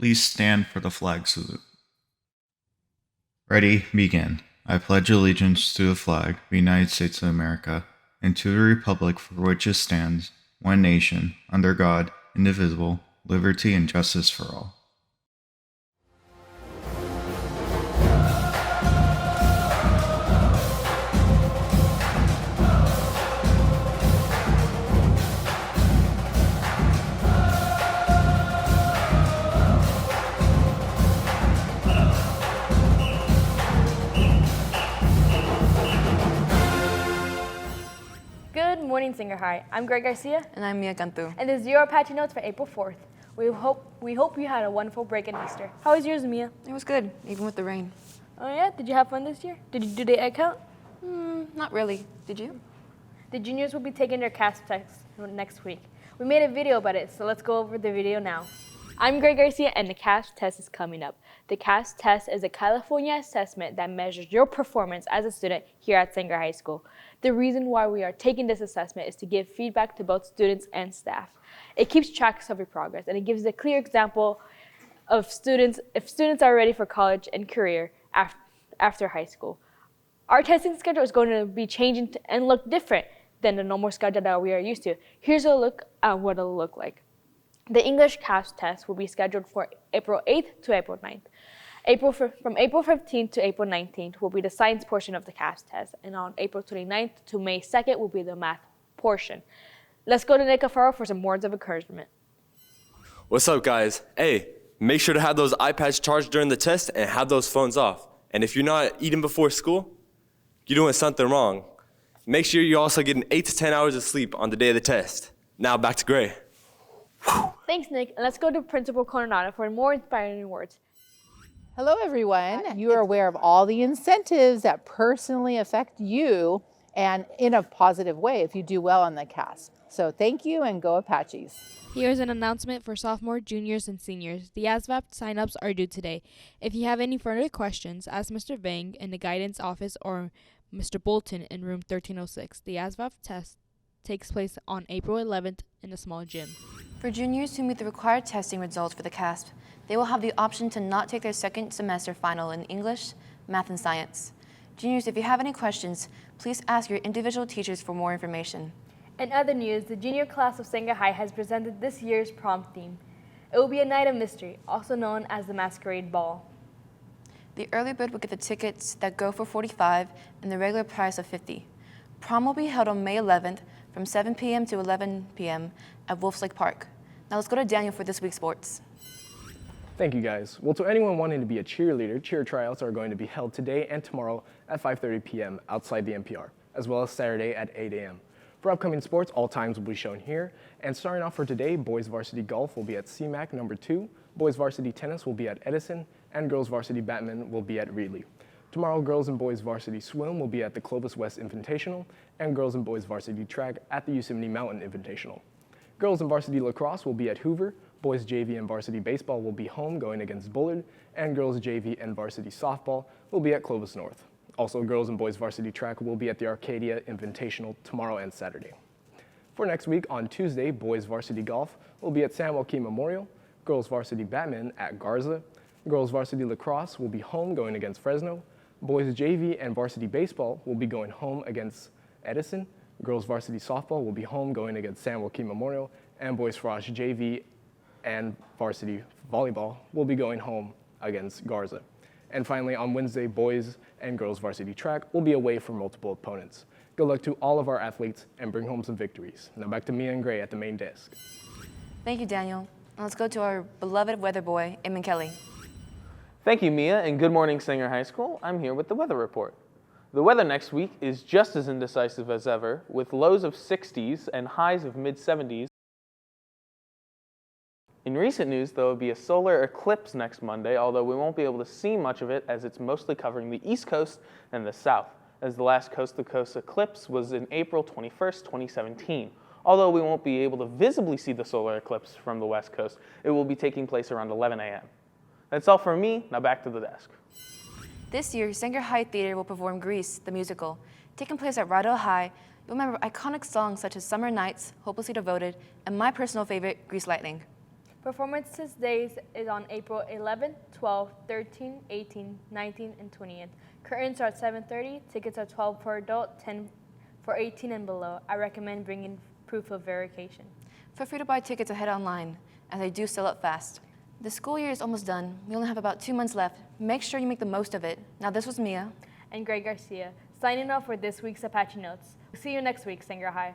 Please stand for the flag salute. Ready, begin. I pledge allegiance to the flag of the United States of America and to the republic for which it stands, one nation, under God, indivisible, liberty and justice for all. Good morning, Singer High. I'm Greg Garcia. And I'm Mia Cantu. And this is your Apache Notes for April 4th. We hope you had a wonderful break in Easter. How was yours, Mia? It was good, even with the rain. Oh yeah? Did you have fun this year? Did you do the egg count? Not really. Did you? The juniors will be taking their CASP test next week. We made a video about it, so let's go over the video now. I'm Greg Garcia, and the CASP test is coming up. The CASP test is a California assessment that measures your performance as a student here at Sanger High School. The reason why we are taking this assessment is to give feedback to both students and staff. It keeps track of your progress, and it gives a clear example of if students are ready for college and career after high school. Our testing schedule is going to be changing and look different than the normal schedule that we are used to. Here's a look at what it'll look like. The English CASP test will be scheduled for April 8th to April 9th. From April 15th to April 19th will be the science portion of the CASP test, and on April 29th to May 2nd will be the math portion. Let's go to Nick Afaro for some words of encouragement. What's up, guys? Hey, make sure to have those iPads charged during the test and have those phones off. And if you're not eating before school, you're doing something wrong. Make sure you also get 8 to 10 hours of sleep on the day of the test. Now back to Gray. Thanks, Nick, and let's go to Principal Coronado for more inspiring words. Hello, everyone. You are aware of all the incentives that personally affect you and in a positive way if you do well on the CASP. So thank you and go Apaches. Here's an announcement for sophomore, juniors, and seniors. The ASVAB signups are due today. If you have any further questions, ask Mr. Vang in the guidance office or Mr. Bolton in room 1306. The ASVAB test takes place on April 11th in a small gym. For juniors who meet the required testing results for the CASP, they will have the option to not take their second semester final in English, math, and science. Juniors, if you have any questions, please ask your individual teachers for more information. In other news, the junior class of Sanger High has presented this year's prom theme. It will be a night of mystery, also known as the Masquerade Ball. The early bird will get the tickets that go for $45 and the regular price of $50. Prom will be held on May 11th from 7 p.m. to 11 p.m. at Wolf's Lake Park. Now let's go to Daniel for this week's sports. Thank you, guys. Well, to anyone wanting to be a cheerleader, cheer tryouts are going to be held today and tomorrow at 5:30 p.m. outside the NPR, as well as Saturday at 8 a.m. For upcoming sports, all times will be shown here. And starting off for today, boys varsity golf will be at CMAC number 2, boys varsity tennis will be at Edison, and girls varsity badminton will be at Reedley. Tomorrow, girls and boys varsity swim will be at the Clovis West Invitational, and girls and boys varsity track at the Yosemite Mountain Invitational. Girls and varsity lacrosse will be at Hoover, boys JV and varsity baseball will be home going against Bullard, and girls JV and varsity softball will be at Clovis North. Also, girls and boys varsity track will be at the Arcadia Invitational tomorrow and Saturday. For next week, on Tuesday, boys varsity golf will be at San Joaquin Memorial, girls varsity badminton at Garza, girls varsity lacrosse will be home going against Fresno, boys JV and varsity baseball will be going home against Edison, girls varsity softball will be home going against San Joaquin Memorial, and boys frosh JV and varsity volleyball will be going home against Garza. And finally, on Wednesday, boys and girls varsity track will be away from multiple opponents. Good luck to all of our athletes and bring home some victories. Now back to Mia and Gray at the main desk. Thank you, Daniel. Now let's go to our beloved weather boy, Eamon Kelly. Thank you, Mia, and good morning, Sanger High School. I'm here with the weather report. The weather next week is just as indecisive as ever, with lows of 60s and highs of mid-70s. In recent news, there will be a solar eclipse next Monday, although we won't be able to see much of it as it's mostly covering the East Coast and the South, as the last coast-to-coast eclipse was in April 21st, 2017. Although we won't be able to visibly see the solar eclipse from the West Coast, it will be taking place around 11 a.m. That's all from me. Now back to the desk. This year, Sanger High Theater will perform Grease, the musical. Taking place at Rydell High, you'll remember iconic songs such as Summer Nights, Hopelessly Devoted, and my personal favorite, Grease Lightning. Performances days is on April 11th, 12th, 13th, 18th, 19th, and 20th. Curtains are at 7:30. Tickets are $12 for adult, $10 for 18 and below. I recommend bringing proof of verification. Feel free to buy tickets ahead online, as they do sell out fast. The school year is almost done. We only have about 2 months left. Make sure you make the most of it. Now, this was Mia. And Greg Garcia, signing off for this week's Apache Notes. See you next week, Sanger High.